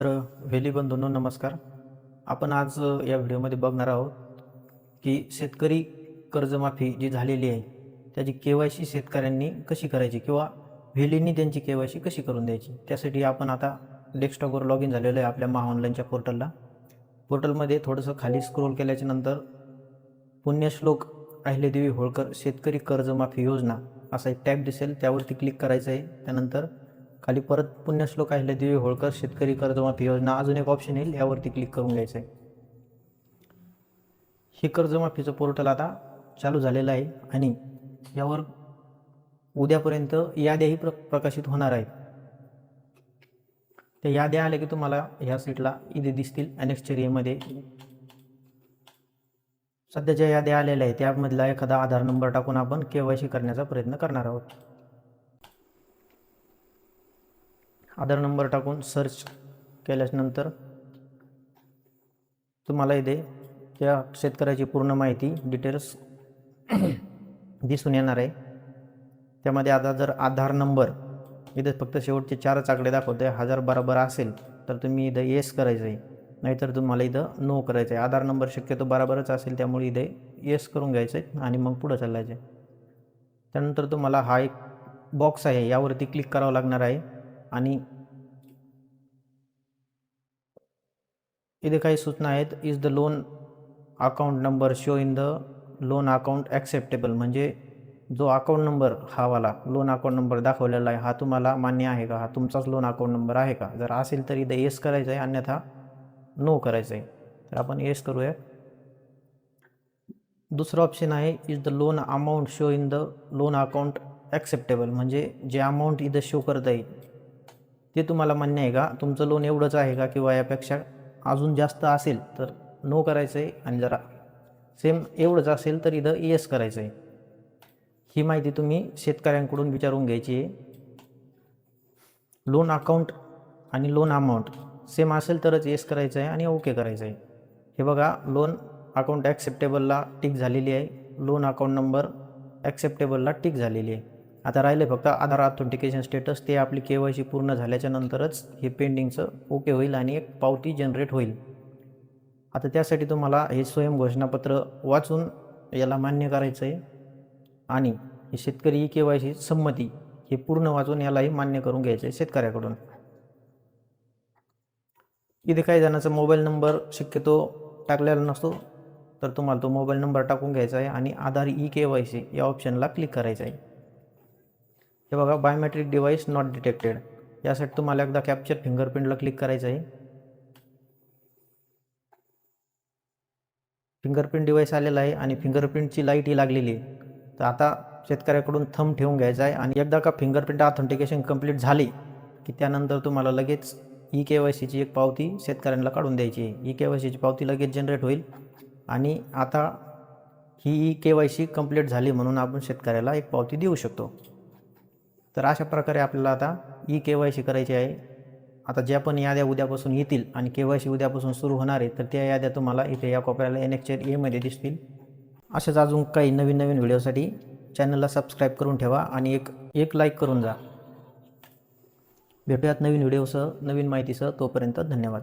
तर व्हेली बंधूंनो नमस्कार. आपण आज या व्हिडिओमध्ये बघणार आहोत की शेतकरी कर्जमाफी जी झालेली आहे त्याची KYC शेतकऱ्यांनी कशी करायची किंवा व्हेलींनी त्यांची KYC कशी करून द्यायची. त्यासाठी आपण आता डेस्कटॉपवर लॉग इन झालेलो आहे आपल्या महाऑनलाईनच्या पोर्टलमध्ये थोडंसं खाली स्क्रोल केल्याच्या नंतर पुण्यश्लोक अहिल्यादेवी होळकर शेतकरी कर्जमाफी योजना असा एक टॅब दिसेल, त्यावरती क्लिक करायचं आहे. त्यानंतर खाली परत पुण्यश्लोक अहिल्यादेवी होळकर शेतकरी कर्जमाफी योजना अजून एक ऑप्शन येईल, यावरती क्लिक करून घ्यायचं आहे. हे कर्जमाफीचं पोर्टल आता चालू झालेलं आहे आणि यावर उद्यापर्यंत याद्याही प्रकाशित होणार आहेत. त्या याद्या आल्या की तुम्हाला ह्या सीटला इथे दिसतील अनेक्स्चेरियामध्ये. सध्या ज्या याद्या आलेल्या आहेत त्यामधला एखादा आधार नंबर टाकून आपण KYC करण्याचा प्रयत्न करणार आहोत. आधार नंबर टाकून सर्च केल्यानंतर तुम्हाला इथे त्या शेतकऱ्याची पूर्ण माहिती डिटेल्स दिसून येणार आहे. त्यामध्ये आता जर आधार नंबर इथे फक्त शेवटचे 4 आकडे दाखवते 1000 बरोबर असेल तर तुम्ही इथं येस करायचं आहे, नाहीतर तुम्हाला इथं नो करायचं आहे. आधार नंबर शक्यतो बरोबरच असेल त्यामुळे इथे येस करून घ्यायचं आहे आणि मग पुढं चालायचं आहे. त्यानंतर तुम्हाला हा एक बॉक्स आहे यावरती क्लिक करावं लागणार आहे आणि इथे काही सूचना आहेत. Is the loan account number show in the loan account acceptable, म्हणजे जो अकाउंट नंबर हा वाला लोन अकाउंट नंबर दाखवलेला आहे हा तुम्हाला मान्य आहे का, हा तुमचाच लोन अकाउंट नंबर आहे का. जर असेल तर इथे येस करायचं आहे, अन्यथा नो करायचं आहे. तर आपण येस करूया. दुसरं ऑप्शन आहे is the loan amount show in the loan account acceptable, म्हणजे जे अमाऊंट इथं शो करत आहे ते तुम्हाला मान्य आहे का, तुमचं लोन एवढंच आहे का किंवा यापेक्षा अजून जास्त असेल तर नो करायचं आहे, आणि जरा सेम एवढंच असेल तर इथं येस करायचं आहे. ही माहिती तुम्ही शेतकऱ्यांकडून विचारून घ्यायची आहे. लोन अकाउंट आणि लोन अमाऊंट सेम असेल तरच येस करायचं आहे आणि ओके करायचं आहे. हे बघा, लोन अकाउंट ॲक्सेप्टेबलला टिक झालेली आहे, लोन अकाउंट नंबर ॲक्सेप्टेबलला टिक झालेली आहे. आता राहिले फक्त आधार ऑथेंटिकेशन स्टेटस, ते आपली KYC पूर्ण झाल्याच्या नंतरच हे पेंडिंगचं ओके होईल आणि एक पावती जनरेट होईल. आता त्यासाठी तुम्हाला हे स्वयं घोषणापत्र वाचून याला मान्य करायचं आहे आणि हे शेतकरी KYC संमती हे पूर्ण वाचून यालाही मान्य करून घ्यायचं आहे शेतकऱ्याकडून. इथे काही जणांचा मोबाईल नंबर शक्यतो टाकलेला नसतो, तर तुम्हाला तो मोबाईल नंबर टाकून घ्यायचा आहे आणि आधार KYC या ऑप्शनला क्लिक करायचं आहे. हे बघा, बायोमेट्रिक डिव्हाइस नॉट डिटेक्टेड, यासाठी तुम्हाला एकदा कॅप्चर फिंगरप्रिंटला क्लिक करायचं आहे. फिंगरप्रिंट डिव्हाइस आलेला आहे आणि फिंगरप्रिंटची लाईट ही लागलेली आहे. तर आता शेतकऱ्याकडून थंब ठेवून घ्यायचा आहे आणि एकदा का फिंगरप्रिंट ऑथेंटिकेशन कंप्लीट झाली की त्यानंतर तुम्हाला लगेच KYCची एक पावती शेतकऱ्यांना काढून द्यायची आहे. KYCची पावती लगेच जनरेट होईल आणि आता ही KYC कंप्लीट झाली म्हणून आपण शेतकऱ्याला एक पावती देऊ शकतो. तर अशा प्रकारे आपल्याला आता KYC करायची आहे. आता ज्या पण याद्या उद्यापासून येतील आणि KYC उद्यापासून सुरू होणार आहे, तर त्या याद्या तुम्हाला इथे या कोपऱ्याला NHLA दिसतील. अशाच अजून काही नवीन व्हिडिओसाठी चॅनलला सबस्क्राईब करून ठेवा आणि एक लाईक करून जा. भेटूयात नवीन व्हिडिओसह, नवीन माहितीसह. तोपर्यंत धन्यवाद.